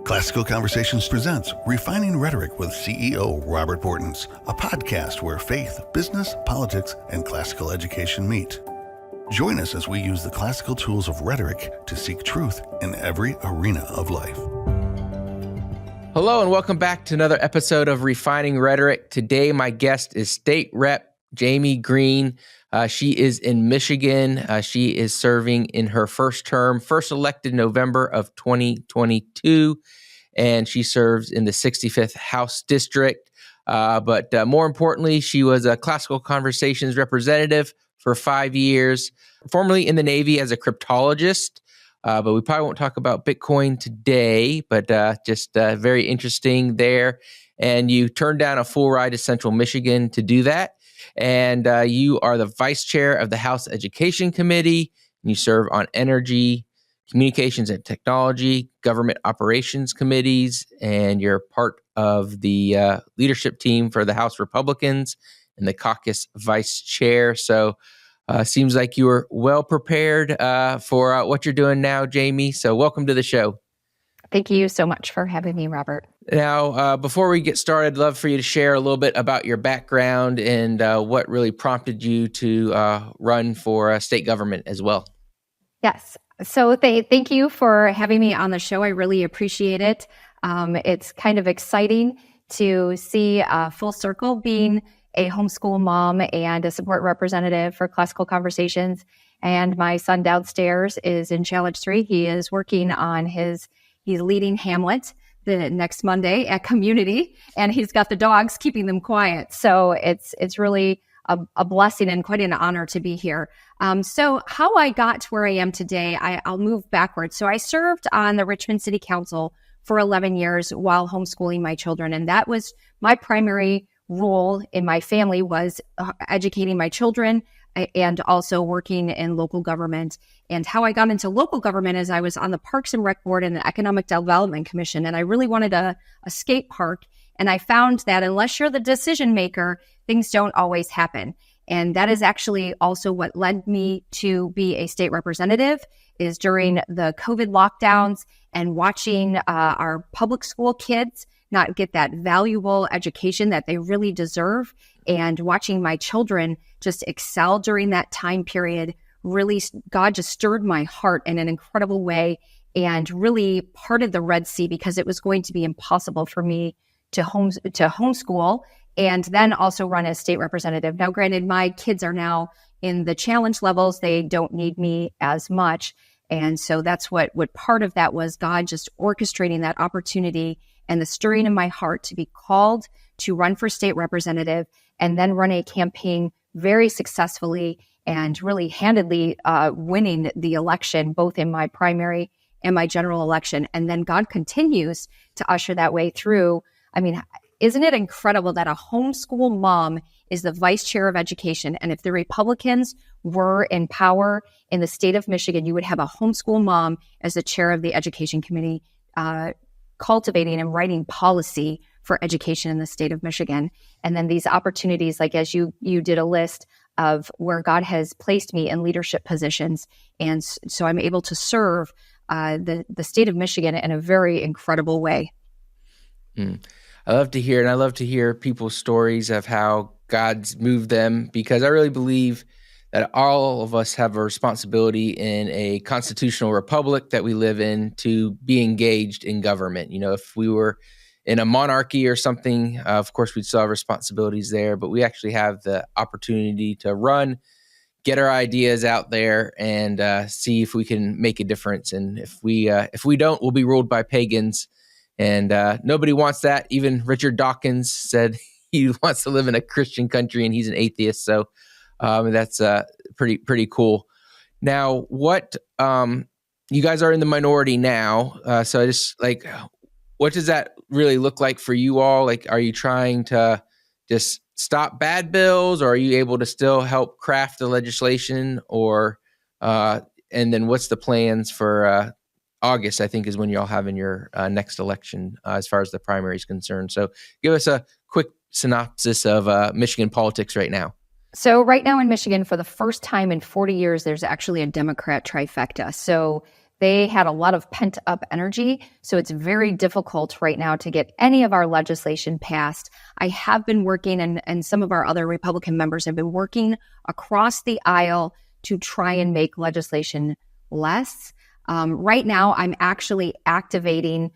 Classical Conversations presents Refining Rhetoric with CEO Robert Bortins, a podcast where faith, business, politics, and classical education meet. Join us as we use the classical tools of rhetoric to seek truth in every arena of life. Hello and welcome back to another episode of Refining Rhetoric. Today, my guest is State Rep Jamie Green. She is in Michigan. She is serving in her first term, first elected November of 2022, and she serves in the 65th House District. But more importantly, she was a Classical Conversations representative for 5 years, formerly in the Navy as a cryptologist. But we probably won't talk about Bitcoin today, but just very interesting there. And you turned down a full ride to Central Michigan to do that. And you are the vice chair of the House Education Committee. And you serve on energy, communications and technology, government operations committees, and you're part of the leadership team for the House Republicans and the caucus vice chair. So seems like you were well prepared for what you're doing now, Jamie. So welcome to the show. Thank you so much for having me, Robert. Now, before we get started, I'd love for you to share a little bit about your background and what really prompted you to run for state government as well. Yes. So thank you for having me on the show. I really appreciate it. It's kind of exciting to see full circle being a homeschool mom and a support representative for Classical Conversations. And my son downstairs is in Challenge 3. He is working on he's leading Hamlet the next Monday at Community, and he's got the dogs keeping them quiet. So it's really a blessing and quite an honor to be here. So how I got to where I am today, I'll move backwards. So I served on the Richmond City Council for 11 years while homeschooling my children. And that was my primary role in my family, was educating my children and also working in local government. And how I got into local government is I was on the Parks and Rec Board and the Economic Development Commission, and I really wanted a skate park. And I found that unless you're the decision maker, things don't always happen. And that is actually also what led me to be a state representative, is during the COVID lockdowns and watching our public school kids not get that valuable education that they really deserve, and watching my children just excel during that time period. Really, God just stirred my heart in an incredible way and really parted the Red Sea, because it was going to be impossible for me to homeschool and then also run as state representative. Now, granted, my kids are now in the challenge levels. They don't need me as much. And so that's what part of that was, God just orchestrating that opportunity and the stirring in my heart to be called to run for state representative and then run a campaign very successfully and really handedly winning the election, both in my primary and my general election. And then God continues to usher that way through. I mean, isn't it incredible that a homeschool mom is the vice chair of education? And if the Republicans were in power in the state of Michigan, you would have a homeschool mom as the chair of the education committee, cultivating and writing policy for education in the state of Michigan. And then these opportunities, like as you did a list of where God has placed me in leadership positions. And so I'm able to serve the state of Michigan in a very incredible way. I love to hear people's stories of how God's moved them, because I really believe that all of us have a responsibility in a constitutional republic that we live in to be engaged in government. You know, if we were in a monarchy or something, of course, we'd still have responsibilities there, but we actually have the opportunity to run, get our ideas out there, and see if we can make a difference. And if we don't, we'll be ruled by pagans. And nobody wants that. Even Richard Dawkins said he wants to live in a Christian country, and he's an atheist. So that's pretty cool. Now, what you guys are in the minority now. So I just what does that really look like for you all? Like, are you trying to just stop bad bills, or are you able to still help craft the legislation? Or and then what's the plans for August, I think, is when y'all having your next election as far as the primary is concerned. So give us a quick synopsis of Michigan politics right now. So right now in Michigan, for the first time in 40 years, there's actually a Democrat trifecta. So they had a lot of pent up energy. So it's very difficult right now to get any of our legislation passed. I have been working, and some of our other Republican members have been working across the aisle to try and make legislation less. Right now, I'm actually activating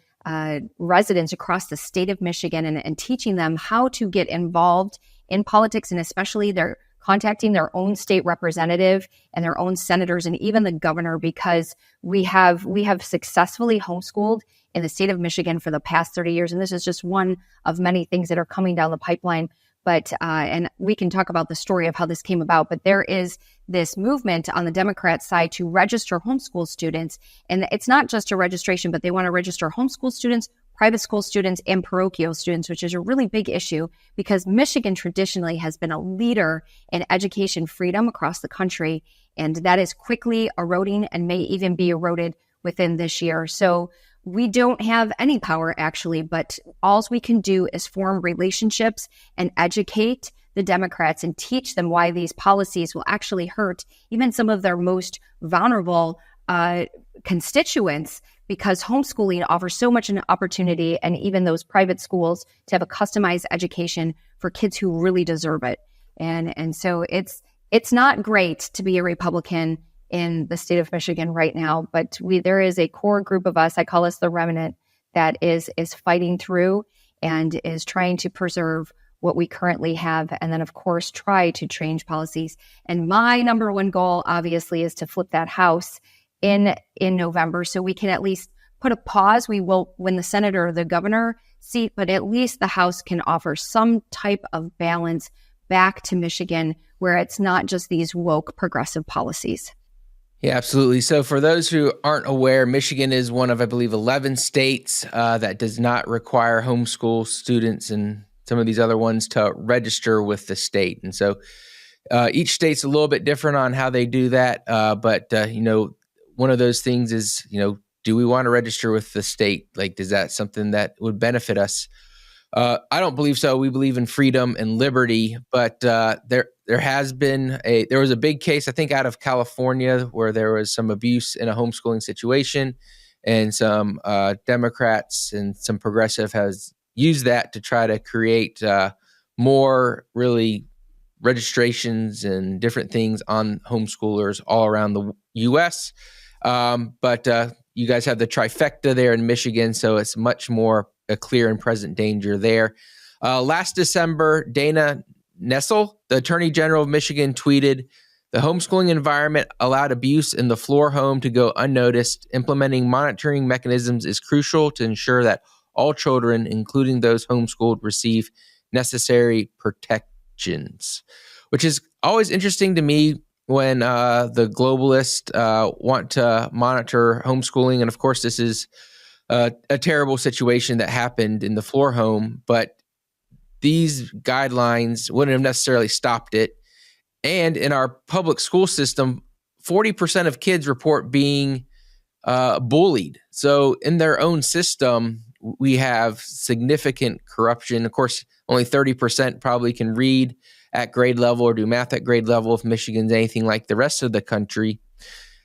residents across the state of Michigan and teaching them how to get involved in politics, and especially they're contacting their own state representative and their own senators and even the governor, because we have successfully homeschooled in the state of Michigan for the past 30 years. And this is just one of many things that are coming down the pipeline. But and we can talk about the story of how this came about, but there is this movement on the Democrat side to register homeschool students. And it's not just a registration, but they want to register homeschool students, private school students, and parochial students, which is a really big issue because Michigan traditionally has been a leader in education freedom across the country. And that is quickly eroding and may even be eroded within this year. So we don't have any power, actually, but all we can do is form relationships and educate the Democrats and teach them why these policies will actually hurt even some of their most vulnerable constituents, because homeschooling offers so much an opportunity, and even those private schools, to have a customized education for kids who really deserve it. And so it's not great to be a Republican in the state of Michigan right now, but there is a core group of us, I call us the remnant, that is fighting through and is trying to preserve what we currently have, and then of course try to change policies. And my number one goal obviously is to flip that House in November, so we can at least put a pause. We will win the Senate or the governor seat, but at least the House can offer some type of balance back to Michigan, where it's not just these woke progressive policies. Yeah, absolutely. So for those who aren't aware, Michigan is one of, I believe, 11 states that does not require homeschool students and some of these other ones to register with the state. And so each state's a little bit different on how they do that. But one of those things is, do we want to register with the state? Like, is that something that would benefit us? I don't believe so. We believe in freedom and liberty, but there was a big case, I think, out of California where there was some abuse in a homeschooling situation, and some Democrats and some progressive has used that to try to create more really registrations and different things on homeschoolers all around the U.S. But you guys have the trifecta there in Michigan, so it's much more a clear and present danger there. Last December, Dana Nessel, the Attorney General of Michigan, tweeted, "The homeschooling environment allowed abuse in the floor home to go unnoticed. Implementing monitoring mechanisms is crucial to ensure that all children, including those homeschooled, receive necessary protections," which is always interesting to me when the globalists want to monitor homeschooling. And of course, this is a terrible situation that happened in the floor home, but these guidelines wouldn't have necessarily stopped it. And in our public school system, 40% of kids report being bullied. So in their own system, we have significant corruption. Of course, only 30% probably can read at grade level or do math at grade level if Michigan's anything like the rest of the country.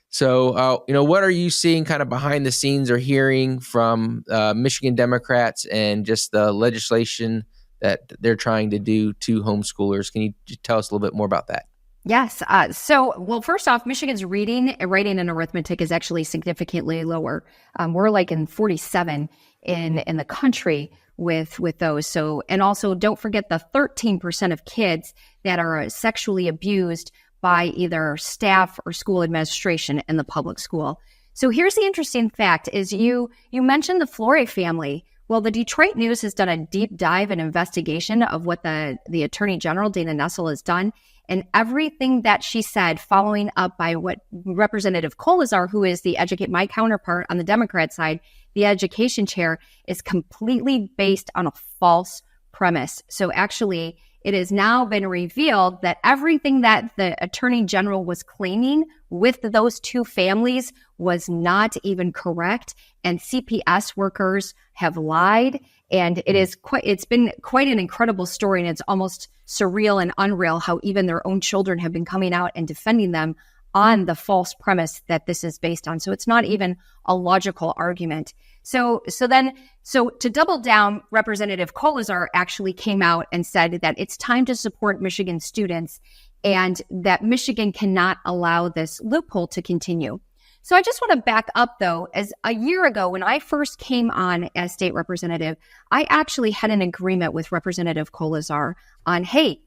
So, what are you seeing kind of behind the scenes or hearing from Michigan Democrats and just the legislation that they're trying to do to homeschoolers? Can you tell us a little bit more about that? Yes. Well, first off, Michigan's reading, writing, and arithmetic is actually significantly lower. We're like in 47 in the country with those. So, and also don't forget the 13% of kids that are sexually abused by either staff or school administration in the public school. So here's the interesting fact is you mentioned the Flore family. Well, the Detroit News has done a deep dive and investigation of what the Attorney General, Dana Nessel, has done. And everything that she said, following up by what Representative Kolazar, who is my counterpart on the Democrat side, the education chair, is completely based on a false premise. So actually, it has now been revealed that everything that the Attorney General was claiming with those two families was not even correct. And CPS workers have lied. And it's been quite an incredible story. And it's almost surreal and unreal how even their own children have been coming out and defending them on the false premise that this is based on. So it's not even a logical argument. So to double down, Representative Kolazar actually came out and said that it's time to support Michigan students and that Michigan cannot allow this loophole to continue. So I just want to back up, though, as a year ago when I first came on as state representative, I actually had an agreement with Representative Kolazar on, hey,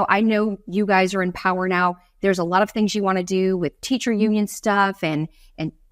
I know you guys are in power now. There's a lot of things you want to do with teacher union stuff and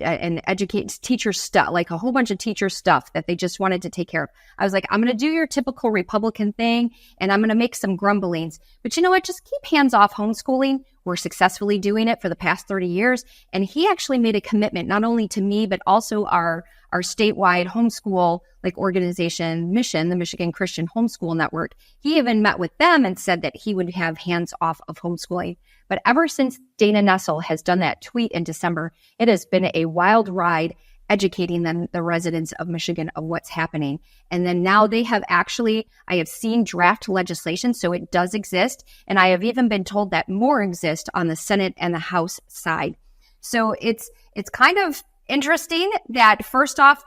educate teacher stuff, like a whole bunch of teacher stuff that they just wanted to take care of. I was like, I'm going to do your typical Republican thing and I'm going to make some grumblings. But you know what? Just keep hands off homeschooling. We're successfully doing it for the past 30 years. And he actually made a commitment, not only to me, but also our statewide homeschool organization, Mission, the Michigan Christian Homeschool Network. He even met with them and said that he would have hands off of homeschooling. But ever since Dana Nessel has done that tweet in December, it has been a wild ride educating the residents of Michigan of what's happening. And then now they have I have seen draft legislation, so it does exist. And I have even been told that more exist on the Senate and the House side. So it's kind of interesting that first off,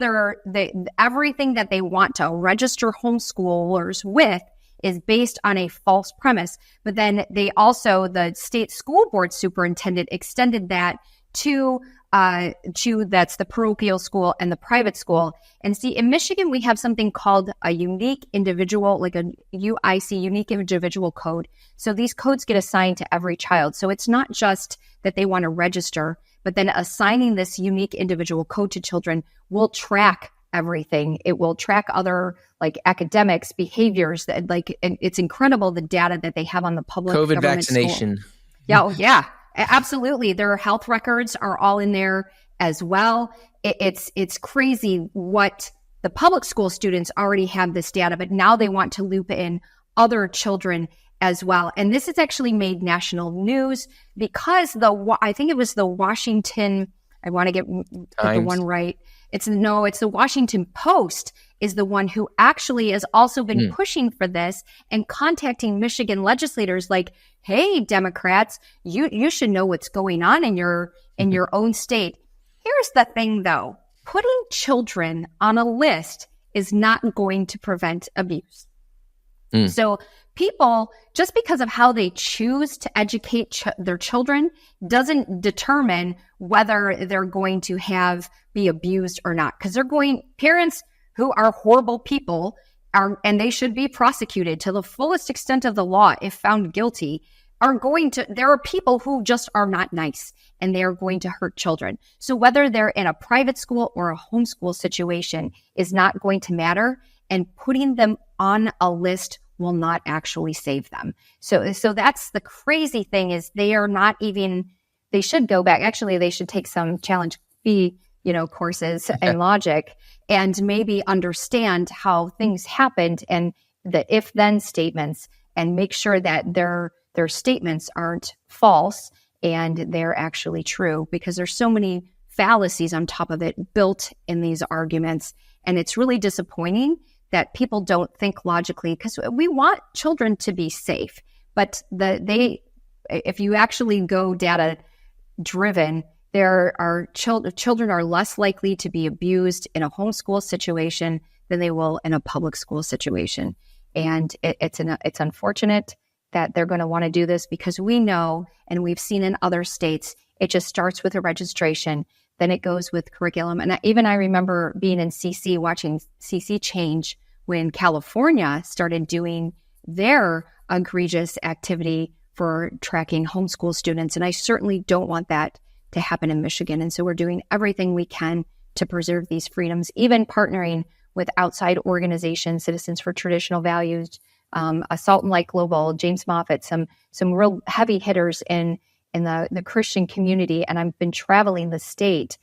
everything that they want to register homeschoolers with is based on a false premise. But then the state school board superintendent extended that to that's the parochial school and the private school. And see, in Michigan, we have something called a unique individual, like a UIC, unique individual code. So these codes get assigned to every child. So it's not just that they want to register, but then assigning this unique individual code to children will track everything. It will track other academics, behaviors and it's incredible the data that they have on the public COVID vaccination. Yeah, absolutely. Their health records are all in there as well. It's crazy what the public school students already have this data, but now they want to loop in other children as well. And this has actually made national news because I think it was the Washington, I want to get the one right. It's the Washington Post is the one who actually has also been pushing for this and contacting Michigan legislators like, hey, Democrats, you should know what's going on in your own state. Here's the thing, though. Putting children on a list is not going to prevent abuse. So people, just because of how they choose to educate their children doesn't determine whether they're going to be abused or not. Because parents who are horrible people and they should be prosecuted to the fullest extent of the law if found guilty, there are people who just are not nice and they are going to hurt children. So whether they're in a private school or a homeschool situation is not going to matter, and putting them on a list will not actually save them. So that's the crazy thing is they should go back. Actually, they should take some challenge fee, courses and logic and maybe understand how things happened and the if-then statements and make sure that their statements aren't false and they're actually true, because there's so many fallacies on top of it built in these arguments. And it's really disappointing that people don't think logically, because we want children to be safe. But if you actually go data driven, children are less likely to be abused in a homeschool situation than they will in a public school situation. And it's unfortunate that they're going to want to do this, because we know, and we've seen in other states, it just starts with a registration, then it goes with curriculum. And I remember being in CC, watching CC change when California started doing their egregious activity for tracking homeschool students. And I certainly don't want that to happen in Michigan. And so we're doing everything we can to preserve these freedoms, even partnering with outside organizations, Citizens for Traditional Values, Assault and Light Global, James Moffitt, some real heavy hitters in the Christian community. And I've been traveling the state,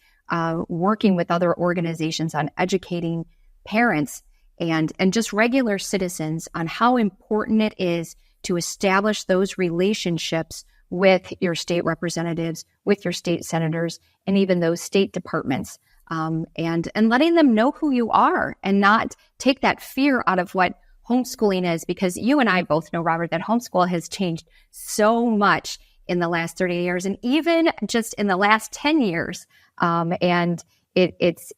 working with other organizations on educating parents and just regular citizens on how important it is to establish those relationships with your state representatives, with your state senators, and even those state departments, and letting them know who you are and not take that fear out of what homeschooling is, because you and I both know, Robert, that homeschool has changed so much in the last 30 years, and even just in the last 10 years. And it's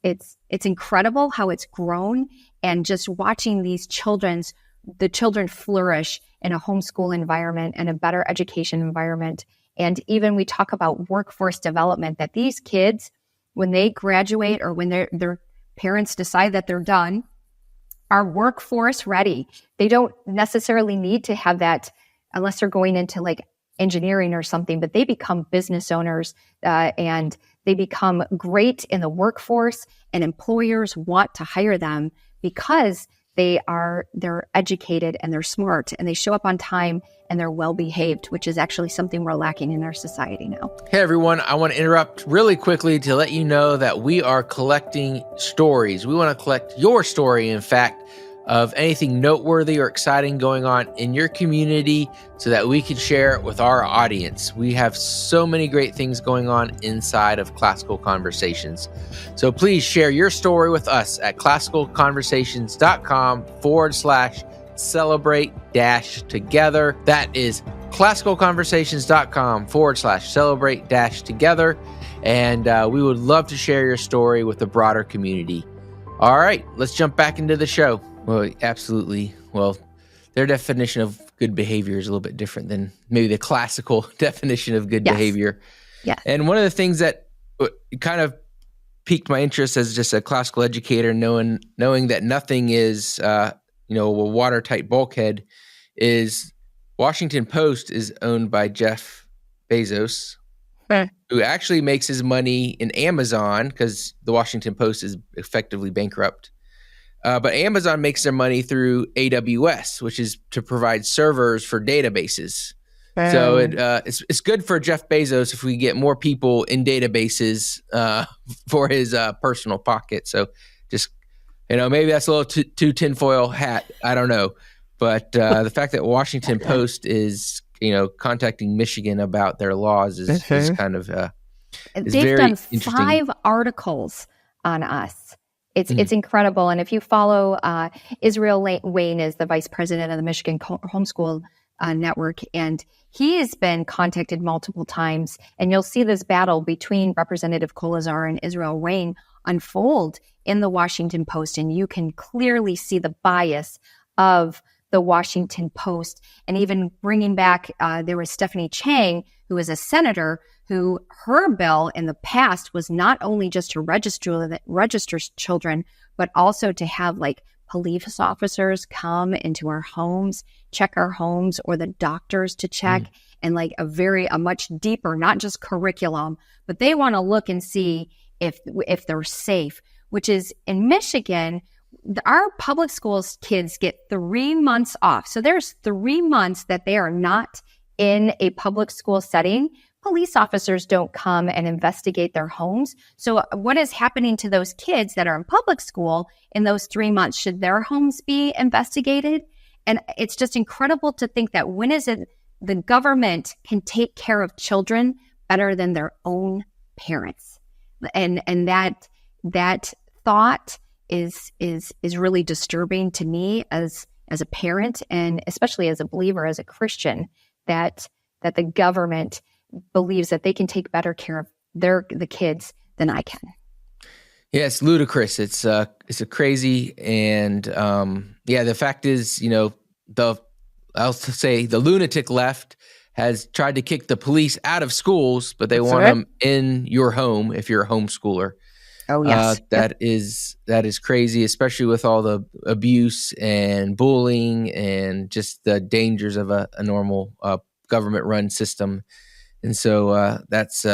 incredible how it's grown, and just watching the children flourish in a homeschool environment and a better education environment. And even we talk about workforce development, that these kids, when they graduate or when their parents decide that they're done, are workforce ready. They don't necessarily need to have that unless they're going into like engineering or something, but they become business owners and they become great in the workforce, and employers want to hire them because they're educated and they're smart and they show up on time and they're well behaved, which is actually something we're lacking in our society now. Hey everyone, I want to interrupt really quickly to let you know that we are collecting stories. We want to collect your story, in fact, of anything noteworthy or exciting going on in your community so that we can share it with our audience. We have so many great things going on inside of Classical Conversations. So please share your story with us at classicalconversations.com/celebrate-together. That is classicalconversations.com/celebrate-together. And we would love to share your story with the broader community. All right, let's jump back into the show. Well, absolutely. Well, their definition of good behavior is a little bit different than maybe the classical definition of good behavior. Yeah. And one of the things that kind of piqued my interest as just a classical educator, knowing that nothing is, a watertight bulkhead, is Washington Post is owned by Jeff Bezos, who actually makes his money in Amazon because the Washington Post is effectively bankrupt. But Amazon makes their money through AWS, which is to provide servers for databases. So it's good for Jeff Bezos if we get more people in databases for his personal pocket. So just, maybe that's a little too tinfoil hat. I don't know. But the fact that Washington Post is, contacting Michigan about their laws is kind of They've very done interesting. 5 articles on us. It's incredible. And if you follow Israel Wayne is the vice president of the Michigan Homeschool Network, and he has been contacted multiple times, and you'll see this battle between Representative Kolazar and Israel Wayne unfold in the Washington Post, and you can clearly see the bias of the Washington Post. And even bringing back, there was Stephanie Chang, who is a senator, who her bill in the past was not only just to register children, but also to have like police officers come into our homes, check our homes, or the doctors to check, and like a much deeper, not just curriculum, but they want to look and see if they're safe, which is in Michigan. Our public schools kids get 3 months off. So there's 3 months that they are not in a public school setting. Police officers don't come and investigate their homes. So what is happening to those kids that are in public school in those 3 months? Should their homes be investigated? And it's just incredible to think that when is it the government can take care of children better than their own parents? And that thought is really disturbing to me as a parent, and especially as a believer, as a Christian, that the government believes that they can take better care of the kids than I can. Yeah, it's ludicrous. It's a crazy, and the fact is, I'll say the lunatic left has tried to kick the police out of schools, but they want them in your home if you're a homeschooler. Oh yes, that is crazy, especially with all the abuse and bullying and just the dangers of a normal government-run system. And so that's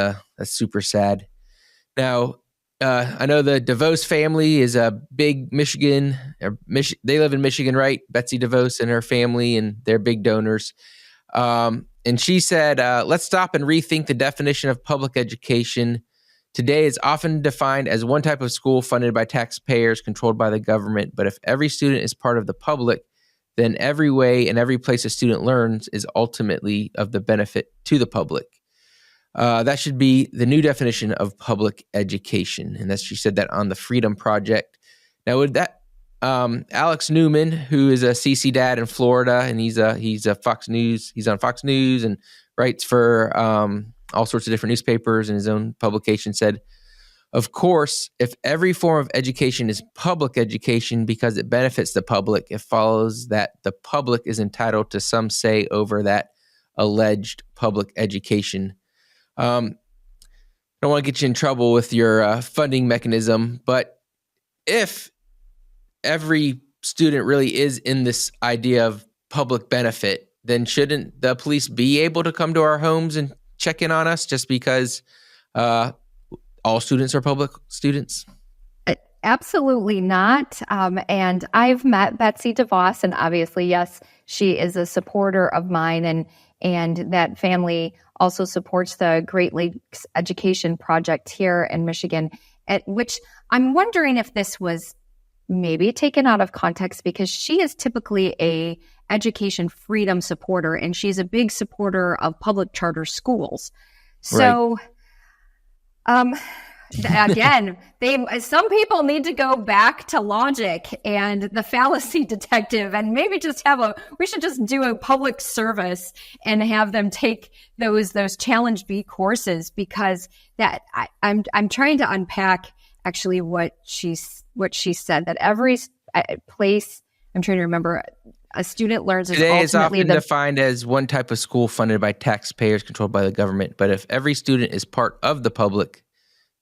super sad. Now, I know the DeVos family is a big Michigan. They live in Michigan, right? Betsy DeVos and her family, and they're big donors. And she said, let's stop and rethink the definition of public education. Today, it's often defined as one type of school funded by taxpayers, controlled by the government. But if every student is part of the public, then every way and every place a student learns is ultimately of the benefit to the public. That should be the new definition of public education. And she said that on the Freedom Project. Now, would that Alex Newman, who is a CC dad in Florida, and he's a Fox News, he's on Fox News and writes for all sorts of different newspapers and his own publication, said, "Of course, if every form of education is public education because it benefits the public, it follows that the public is entitled to some say over that alleged public education." I don't want to get you in trouble with your funding mechanism, but if every student really is in this idea of public benefit, then shouldn't the police be able to come to our homes and check in on us just because all students are public students? Absolutely not. And I've met Betsy DeVos, and obviously, yes, she is a supporter of mine, and that family also supports the Great Lakes Education Project here in Michigan, at which I'm wondering if this was maybe taken out of context, because she is typically a education freedom supporter, and she's a big supporter of public charter schools. So, again, some people need to go back to logic and the fallacy detective, and maybe just we should just do a public service and have them take those Challenge B courses, because I'm trying to unpack actually what she said, that every place, I'm trying to remember, a student learns today is often defined as one type of school funded by taxpayers controlled by the government. But if every student is part of the public,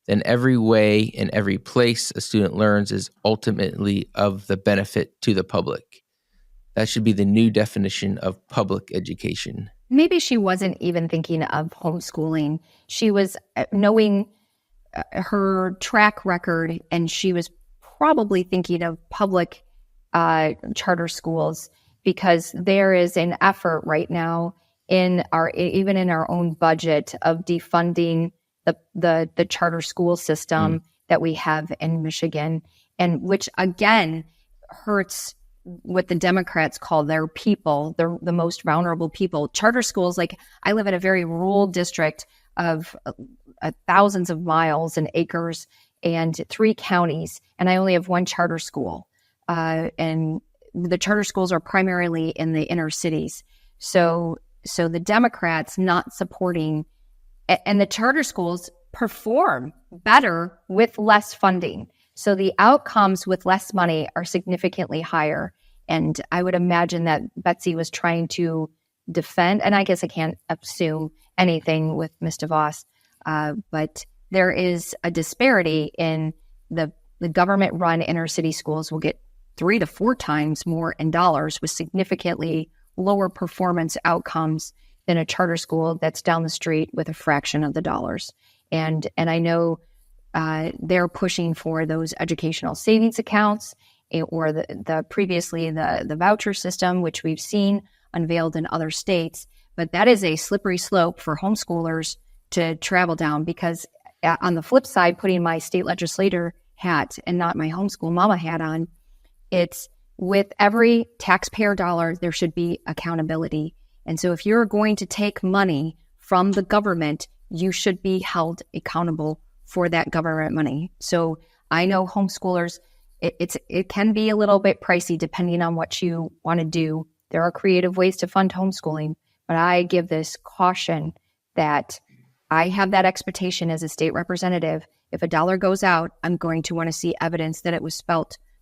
then every way and every place a student learns is ultimately of the benefit to the public. That should be the new definition of public education. Maybe she wasn't even thinking of homeschooling. She was knowing her track record, and she was probably thinking of public charter schools, because there is an effort right now even in our own budget of defunding the charter school system that we have in Michigan, and which again hurts what the Democrats call their people, the most vulnerable people. Charter schools, like, I live in a very rural district of thousands of miles and acres and 3 counties, and I only have one charter school. And the charter schools are primarily in the inner cities. So the Democrats not supporting, and the charter schools perform better with less funding. So the outcomes with less money are significantly higher. And I would imagine that Betsy was trying to defend, and I guess I can't assume anything with Ms. DeVos, but there is a disparity in the government-run inner city schools will get 3 to 4 times more in dollars, with significantly lower performance outcomes than a charter school that's down the street with a fraction of the dollars. And I know they're pushing for those educational savings accounts, or the previously the voucher system, which we've seen unveiled in other states. But that is a slippery slope for homeschoolers to travel down, because on the flip side, putting my state legislator hat and not my homeschool mama hat on, it's with every taxpayer dollar, there should be accountability. And so if you're going to take money from the government, you should be held accountable for that government money. So I know homeschoolers, it can be a little bit pricey depending on what you want to do. There are creative ways to fund homeschooling, but I give this caution that I have that expectation as a state representative. If a dollar goes out, I'm going to want to see evidence that it was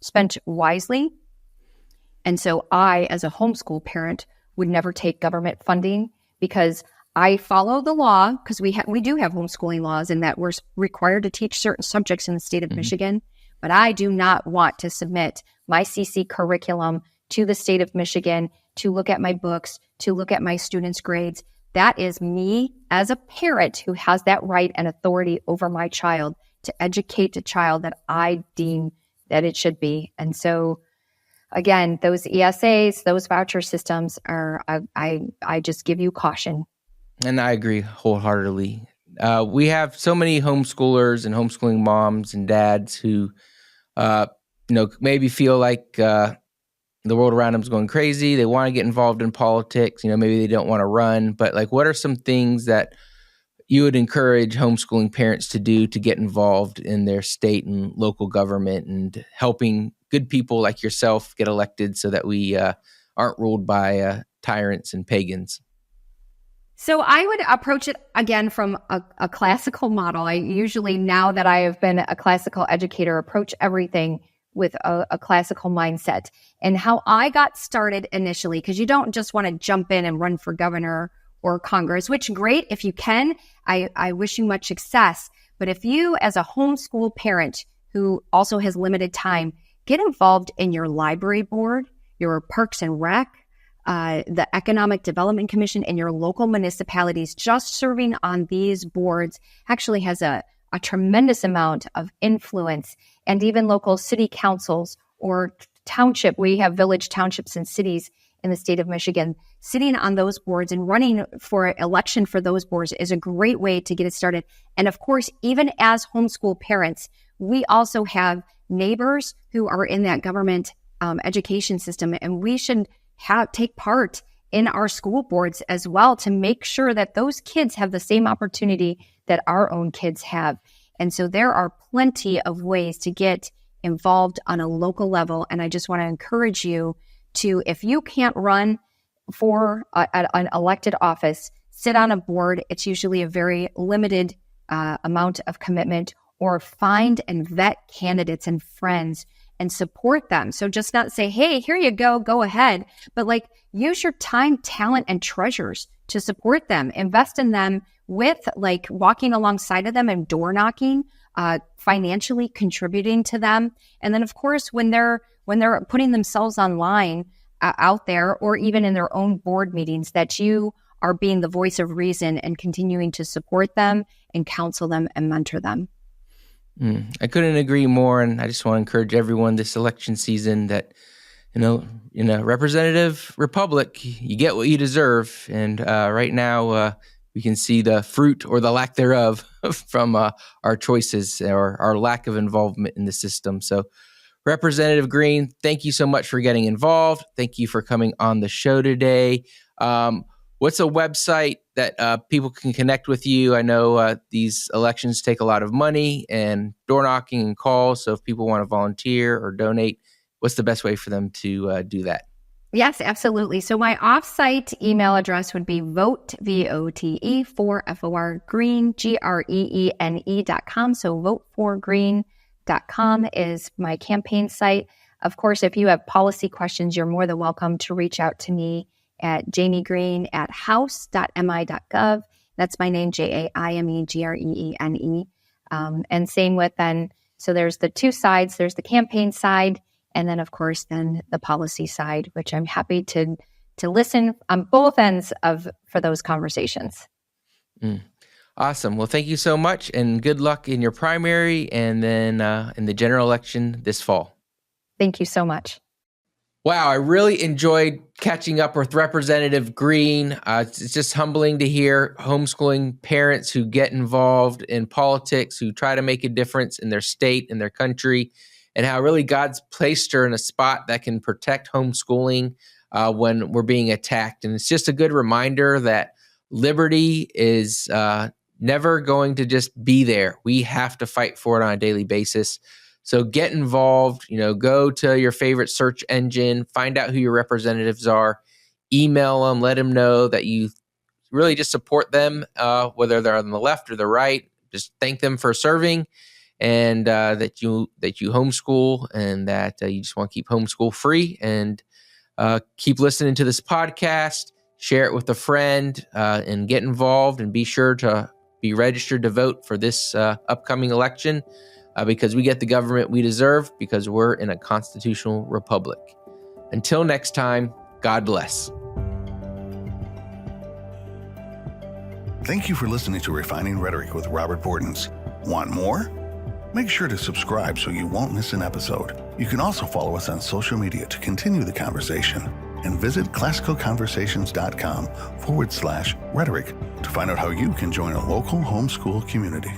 spent wisely. And so I, as a homeschool parent, would never take government funding, because I follow the law, because we do have homeschooling laws, in that we're required to teach certain subjects in the state of Michigan. But I do not want to submit my CC curriculum to the state of Michigan to look at my books, to look at my students' grades. That is me as a parent who has that right and authority over my child to educate the child that I deem that it should be. And so, again, those ESAs, those voucher systems are, I just give you caution. And I agree wholeheartedly. We have so many homeschoolers and homeschooling moms and dads who, maybe feel like the world around them is going crazy. They want to get involved in politics. Maybe they don't want to run. But what are some things that you would encourage homeschooling parents to do to get involved in their state and local government and helping good people like yourself get elected so that we aren't ruled by tyrants and pagans? So I would approach it again from a classical model. I usually, now that I have been a classical educator, approach everything with a classical mindset. And how I got started initially, because you don't just want to jump in and run for governor or Congress, which great if you can. I wish you much success. But if you, as a homeschool parent who also has limited time, get involved in your library board, your Parks and Rec, the Economic Development Commission, and your local municipalities, just serving on these boards actually has a tremendous amount of influence. And even local city councils or township, we have village townships and cities in the state of Michigan. Sitting on those boards and running for election for those boards is a great way to get it started. And of course, even as homeschool parents, we also have neighbors who are in that government education system, and we should take part in our school boards as well to make sure that those kids have the same opportunity that our own kids have. And so there are plenty of ways to get involved on a local level. And I just want to encourage you to, if you can't run for an elected office, sit on a board. It's usually a very limited amount of commitment, or find and vet candidates and friends and support them. So just not say, hey, here you go ahead, but like use your time, talent, and treasures to support them. Invest in them with like walking alongside of them and door knocking, financially contributing to them. And then of course, when they're putting themselves online out there, or even in their own board meetings, that you are being the voice of reason and continuing to support them and counsel them and mentor them. I couldn't agree more. And I just want to encourage everyone this election season that, in a representative republic, you get what you deserve. And right now, we can see the fruit or the lack thereof from our choices or our lack of involvement in the system. So, Representative Green, thank you so much for getting involved. Thank you for coming on the show today. What's a website that people can connect with you? I know these elections take a lot of money and door knocking and calls. So if people want to volunteer or donate, what's the best way for them to do that? Yes, absolutely. So my offsite email address would be vote, for FOR Green, GREENE.com. So voteforgreen.com is my campaign site. Of course, if you have policy questions, you're more than welcome to reach out to me at jamiegreen@house.mi.gov. That's my name, JAIMEGREENE. And same with then, so there's the two sides. There's the campaign side, and then of course then the policy side, which I'm happy to listen on both ends for those conversations. Awesome. Well, thank you so much, and good luck in your primary and then in the general election this fall. Thank you so much. Wow, I really enjoyed catching up with Representative Green. It's just humbling to hear homeschooling parents who get involved in politics, who try to make a difference in their state and their country, and how really God's placed her in a spot that can protect homeschooling when we're being attacked. And it's just a good reminder that liberty is never going to just be there. We have to fight for it on a daily basis. So get involved, go to your favorite search engine, find out who your representatives are, email them, let them know that you really just support them, whether they're on the left or the right. Just thank them for serving, and that you homeschool, and that you just want to keep homeschool free, and keep listening to this podcast, share it with a friend, and get involved, and be sure to be registered to vote for this upcoming election. Because we get the government we deserve, because we're in a constitutional republic. Until next time, God bless. Thank you for listening to Refining Rhetoric with Robert Bortins. Want more? Make sure to subscribe so you won't miss an episode. You can also follow us on social media to continue the conversation, and visit classicalconversations.com/rhetoric to find out how you can join a local homeschool community.